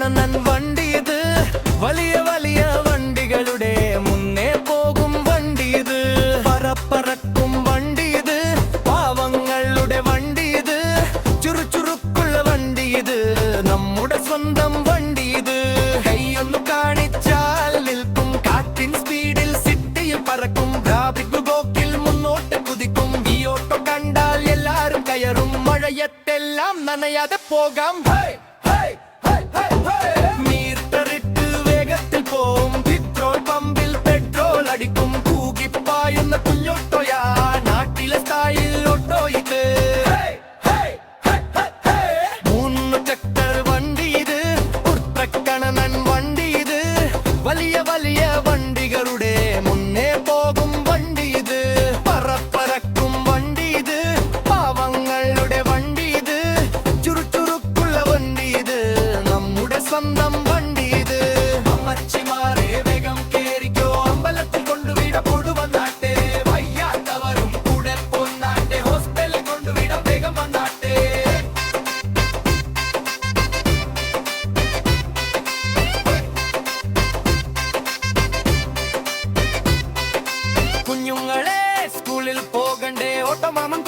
ഒറ്റക്കണ്ണൻ വണ്ടി ഇത് വലിയ വലിയ വണ്ടികളുടെ മുന്നേ പോകും വണ്ടി ഇത് പറക്കും വണ്ടി ഇത് പാവങ്ങളുടെ വണ്ടി ഇത് ചുറുചുറുക്കുള്ള വണ്ടി ഇത് നമ്മുടെ സ്വന്തം വണ്ടി ഇത് കൈയൊന്നു കാണിച്ചാൽ നിൽക്കും കാറ്റിൻ സ്പീഡിൽ സിറ്റിയിൽ പറക്കും ഗ്രാഫിക്കുപോക്കിൽ മുന്നോട്ട് കുതിക്കും ഈ ഓട്ടോ കണ്ടാൽ എല്ലാരും കയറും മഴയത്തെല്ലാം നനയാതെ പോകാം മീറ്ററിട്ട് വേഗത്തിൽ പോവും പെട്രോൾ പമ്പിൽ പെട്രോൾ അടിക്കും കൂകിപ്പായുന്ന കുഞ്ഞോട്ടോയാ നാട്ടിലെ സ്റ്റൈൽ ഓട്ടോ ഇത് മൂന്ന് ചക്ര വണ്ടി ഇത് ഉർത്രക്കണനൻ വണ്ടി ഇത് വലിയ വലിയ വണ്ടികളുടെ മുന്നേ പോകും വണ്ടി ഇത് പറക്കും വണ്ടി ഇത് പാവങ്ങളുടെ വണ്ടി ഇത് ചുറുചുറുക്കുള്ള വണ്ടി ഇത് നമ്മുടെ സ്വന്തം വണ്ടി ഇത് അമ്മച്ചിമാരെ വേഗം കേറിക്കോ അമ്പലത്തിൽ കൊണ്ടുവിട കൊടുവന്നാട്ടെ വയ്യാത്തവരും കൂടെ പോന്നാട്ടെ ഹോസ്പിറ്റലിൽ കൊണ്ടുവിട വേഗം വന്നാട്ടെ കുഞ്ഞുങ്ങളെ സ്കൂളിൽ പോകണ്ടേ ഓട്ടോമാമൻ